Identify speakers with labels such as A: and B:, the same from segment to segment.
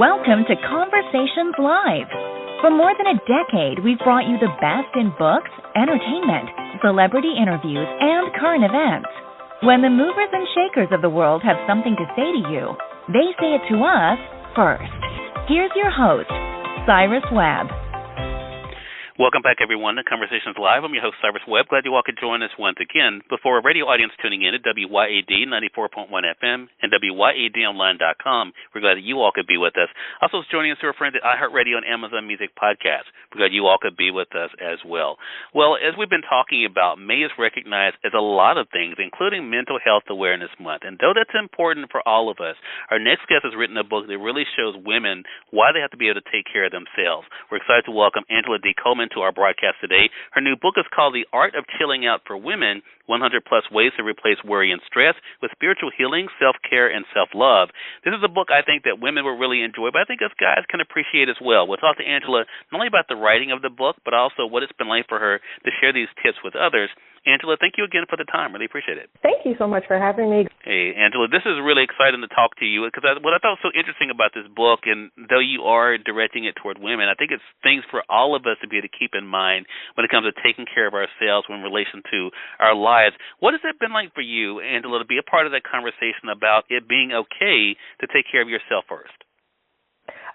A: Welcome to Conversations Live. For more than a decade, we've brought you the best in books, entertainment, celebrity interviews, and current events. When the movers and shakers of the world have something to say to you, they say it to us first. Here's your host, Cyrus Webb.
B: Welcome back, everyone, to Conversations Live. I'm your host, Cyrus Webb. Glad you all could join us once again. Before a radio audience tuning in at WYAD 94.1 FM and WYADonline.com, we're glad that you all could be with us. Also joining us through our friends at iHeartRadio and Amazon Music Podcast. We're glad you all could be with us as well. Well, as we've been talking about, May is recognized as a lot of things, including Mental Health Awareness Month. And though that's important for all of us, our next guest has written a book that really shows women why they have to be able to take care of themselves. We're excited to welcome Angela D. Coleman to our broadcast today. Her new book is called The Art of Chilling Out for Women, 100-plus Ways to Replace Worry and Stress with Spiritual Healing, Self-Care, and Self-Love. This is a book I think that women will really enjoy, but I think us guys can appreciate as well. We'll talk to Angela not only about the writing of the book, but also what it's been like for her to share these tips with others. Angela, thank you again for the time. Really appreciate it.
C: Thank you so much for having me.
B: Hey, Angela, this is really exciting to talk to you because what I thought was so interesting about this book, and though you are directing it toward women, I think it's things for all of us to be able to keep in mind when it comes to taking care of ourselves in relation to our lives. What has it been like for you, Angela, to be a part of that conversation about it being okay to take care of yourself first?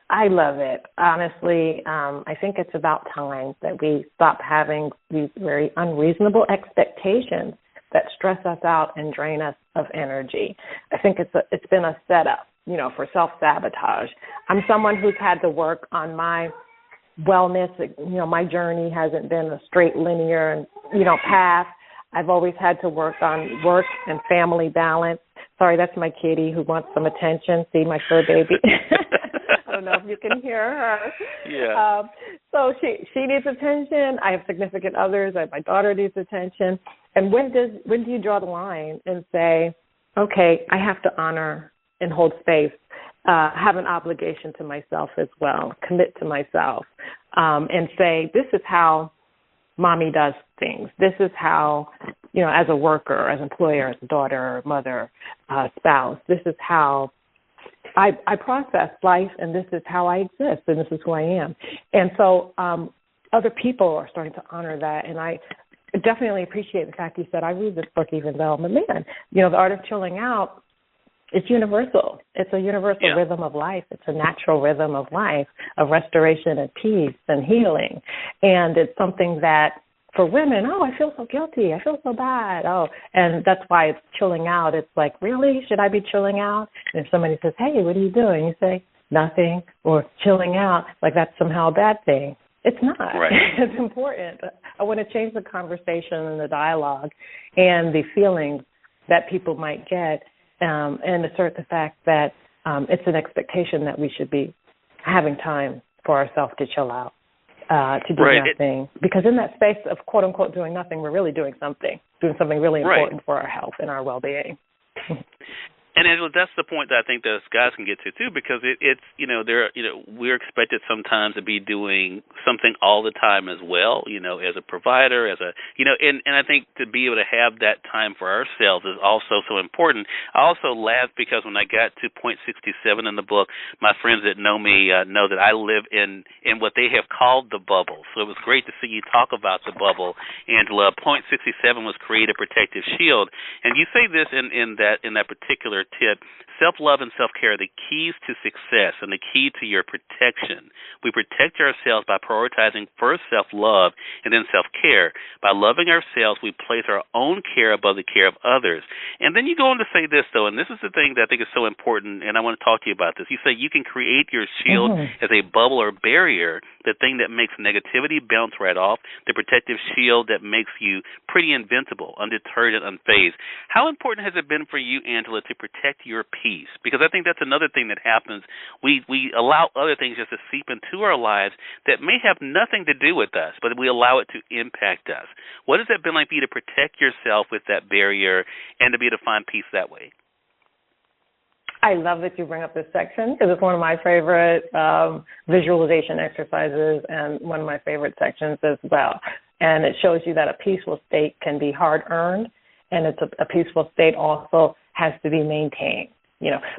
C: I love it. Honestly, I think it's about time that we stop having these very unreasonable expectations that stress us out and drain us of energy. I think it's been a setup, for self-sabotage. I'm someone who's had to work on my wellness. My journey hasn't been a straight linear, path. I've always had to work on work and family balance. Sorry, that's my kitty who wants some attention. See, my fur baby. I don't know if you can hear her.
B: Yeah.
C: So she needs attention. I have significant others. My daughter needs attention. And when do you draw the line and say, okay, I have to honor and hold space, have an obligation to myself as well, commit to myself, and say, this is how mommy does things. This is how, as a worker, as an employer, as a daughter, mother, spouse, this is how I process life, and this is how I exist, and this is who I am. And so other people are starting to honor that, and I definitely appreciate the fact you said I read this book even though I'm a man. The Art of Chilling Out, it's universal. It's a universal rhythm of life. It's a natural rhythm of life, of restoration and peace and healing. And it's something that for women, I feel so guilty. I feel so bad. And that's why it's chilling out. It's like, really? Should I be chilling out? And if somebody says, hey, what are you doing? You say, nothing, or chilling out, like that's somehow a bad thing. It's not.
B: Right.
C: It's important. I want to change the conversation and the dialogue and the feelings that people might get, and assert the fact that it's an expectation that we should be having time for ourselves to chill out, to do nothing. Because in that space of quote-unquote doing nothing, we're really doing something really important for our health and our well-being.
B: And Angela, that's the point that I think that guys can get to too, because it's we're expected sometimes to be doing something all the time as well, as a provider, and I think to be able to have that time for ourselves is also so important. I also laughed because when I got to point 67 in the book, my friends that know me know that I live in what they have called the bubble. So it was great to see you talk about the bubble, Angela. Point 67 was create a protective shield, and you say this in that particular tip: self-love and self-care are the keys to success and the key to your protection. We protect ourselves by prioritizing first self-love and then self-care. By loving ourselves, we place our own care above the care of others. And then you go on to say this, though, and this is the thing that I think is so important, and I want to talk to you about this. You say you can create your shield as a bubble or barrier, the thing that makes negativity bounce right off, the protective shield that makes you pretty invincible, undeterred, and unfazed. How important has it been for you, Angela, to protect your peace? Because I think that's another thing that happens. We allow other things just to seep into our lives that may have nothing to do with us, but we allow it to impact us. What has it been like for you to protect yourself with that barrier and to be able to find peace that way?
C: I love that you bring up this section because it's one of my favorite visualization exercises and one of my favorite sections as well. And it shows you that a peaceful state can be hard-earned, and it's a peaceful state also has to be maintained.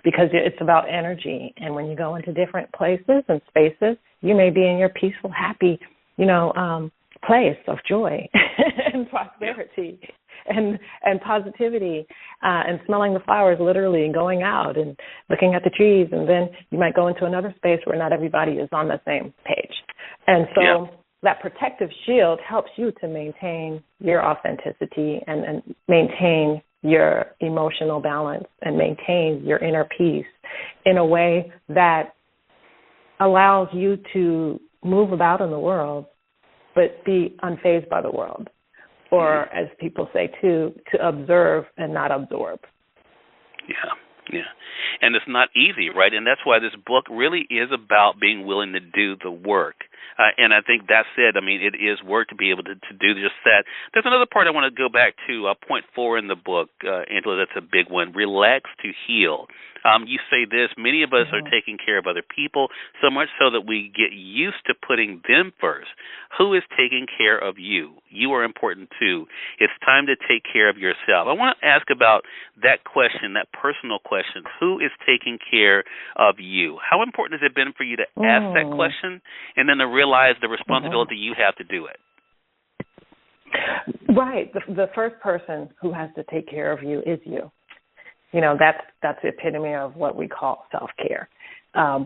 C: because it's about energy. And when you go into different places and spaces, you may be in your peaceful, happy, place of joy and prosperity and positivity, and smelling the flowers literally, and going out and looking at the trees. And then you might go into another space where not everybody is on the same page. And so that protective shield helps you to maintain your authenticity and maintain your emotional balance and maintain your inner peace in a way that allows you to move about in the world but be unfazed by the world, or as people say too, to observe and not absorb.
B: Yeah. And it's not easy, right? And that's why this book really is about being willing to do the work. And I think that's it. I mean, it is work to be able to do just that. There's another part I want to go back to, point 4 in the book, Angela, that's a big one, relax to heal. You say this, many of us are taking care of other people, so much so that we get used to putting them first. Who is taking care of you? You are important too. It's time to take care of yourself. I want to ask about that question, that personal question. Who is taking care of you? How important has it been for you to ask that question and then to realize the responsibility you have to do it?
C: Right. The first person who has to take care of you is you. That's the epitome of what we call self-care,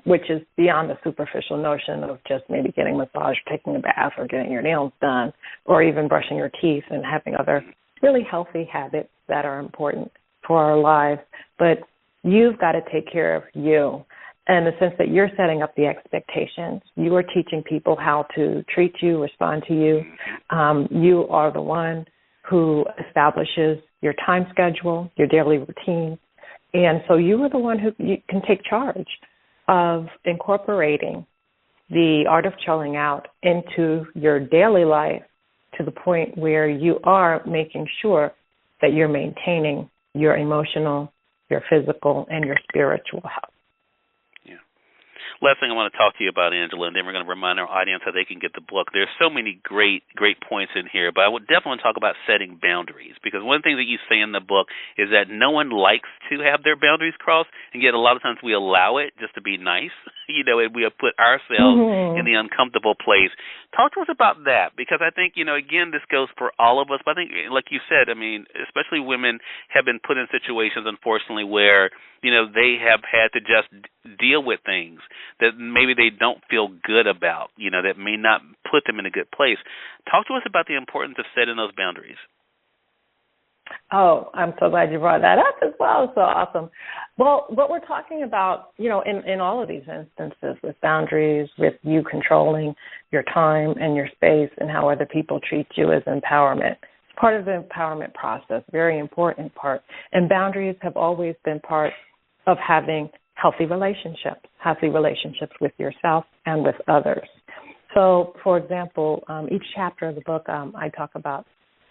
C: which is beyond the superficial notion of just maybe getting a massage, taking a bath, or getting your nails done, or even brushing your teeth and having other really healthy habits that are important for our lives. But you've got to take care of you in the sense that you're setting up the expectations. You are teaching people how to treat you, respond to you. You are the one who establishes your time schedule, your daily routine. And so you are the one who you can take charge of incorporating the art of chilling out into your daily life to the point where you are making sure that you're maintaining your emotional, your physical, and your spiritual health.
B: Last thing I want to talk to you about, Angela, and then we're going to remind our audience how they can get the book. There's so many great points in here, but I would definitely want to talk about setting boundaries, because one thing that you say in the book is that no one likes to have their boundaries crossed, and yet a lot of times we allow it just to be nice, and we have put ourselves in the uncomfortable place. Talk to us about that, because I think, again, this goes for all of us, but I think, like you said, I mean, especially women have been put in situations, unfortunately, where they have had to just deal with things that maybe they don't feel good about, that may not put them in a good place. Talk to us about the importance of setting those boundaries.
C: Oh, I'm so glad you brought that up as well. So awesome. Well, what we're talking about, in all of these instances with boundaries, with you controlling your time and your space and how other people treat you, is empowerment. It's part of the empowerment process, very important part. And boundaries have always been part of having healthy relationships with yourself and with others. So, for example, each chapter of the book, I talk about,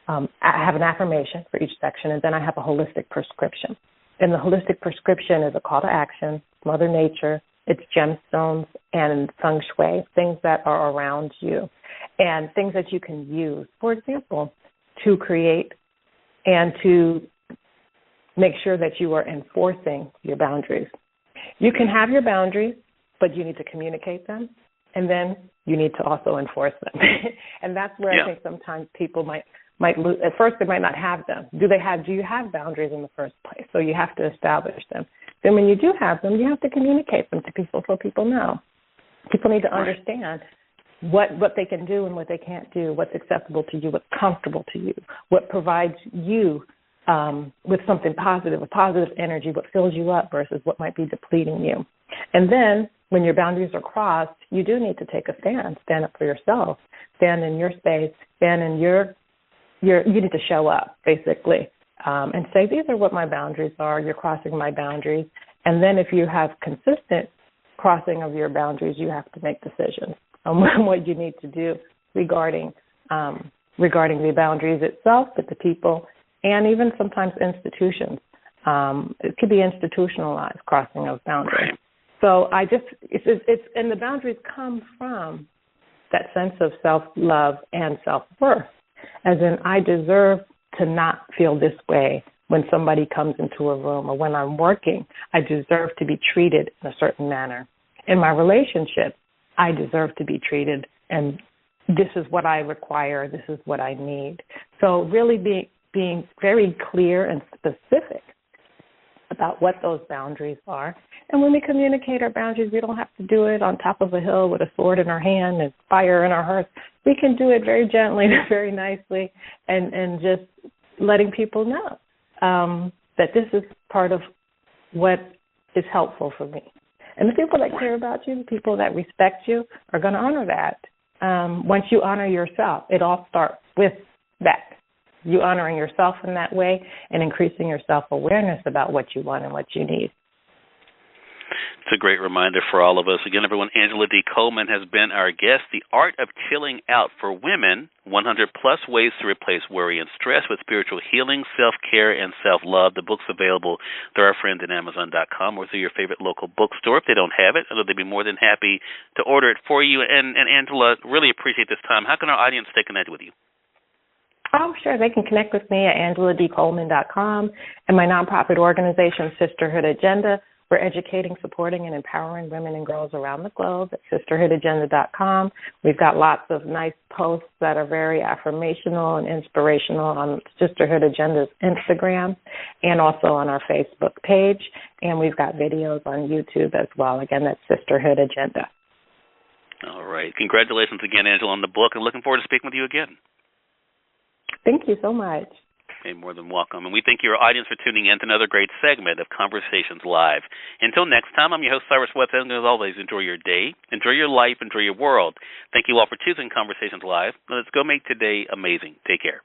C: I have an affirmation for each section, and then I have a holistic prescription. And the holistic prescription is a call to action, Mother Nature, it's gemstones and feng shui, things that are around you, and things that you can use, for example, to create and to make sure that you are enforcing your boundaries. You can have your boundaries, but you need to communicate them, and then you need to also enforce them. And that's where I think sometimes people might lose. At first, they might not have them. Do you have boundaries in the first place? So you have to establish them. Then when you do have them, you have to communicate them to people so people know. People need to understand what they can do and what they can't do, what's acceptable to you, what's comfortable to you, what provides you with something positive, a positive energy, what fills you up versus what might be depleting you. And then when your boundaries are crossed, you do need to take a stand up for yourself, stand in your space, stand in you need to show up, basically, and say, these are what my boundaries are. You're crossing my boundaries. And then if you have consistent crossing of your boundaries, you have to make decisions on what you need to do regarding the boundaries itself, but the people, and even sometimes institutions. It could be institutionalized crossing of boundaries. Right. So and the boundaries come from that sense of self-love and self-worth, as in I deserve to not feel this way when somebody comes into a room, or when I'm working, I deserve to be treated in a certain manner. In my relationship, I deserve to be treated, and this is what I require, this is what I need. So really being very clear and specific about what those boundaries are. And when we communicate our boundaries, we don't have to do it on top of a hill with a sword in our hand and fire in our hearts. We can do it very gently, very nicely, and just letting people know that this is part of what is helpful for me. And the people that care about you, the people that respect you, are going to honor that. Once you honor yourself, it all starts with that. You honoring yourself in that way and increasing your self-awareness about what you want and what you need.
B: It's a great reminder for all of us. Again, everyone, Angela D. Coleman has been our guest. The Art of Chilling Out for Women, 100-plus ways to replace worry and stress with spiritual healing, self-care, and self-love. The book's available through our friends at Amazon.com or through your favorite local bookstore. If they don't have it, I know they'd be more than happy to order it for you. And Angela, really appreciate this time. How can our audience stay connected with you?
C: Oh, sure. They can connect with me at AngelaDColeman.com and my nonprofit organization, Sisterhood Agenda. We're educating, supporting, and empowering women and girls around the globe at sisterhoodagenda.com. We've got lots of nice posts that are very affirmational and inspirational on Sisterhood Agenda's Instagram and also on our Facebook page. And we've got videos on YouTube as well. Again, that's Sisterhood Agenda.
B: All right. Congratulations again, Angela, on the book, and looking forward to speaking with you again.
C: Thank you so much.
B: Okay, more than welcome. And we thank your audience for tuning in to another great segment of Conversations Live. Until next time, I'm your host, Cyrus Webb, and as always, enjoy your day, enjoy your life, enjoy your world. Thank you all for choosing Conversations Live. Let's go make today amazing. Take care.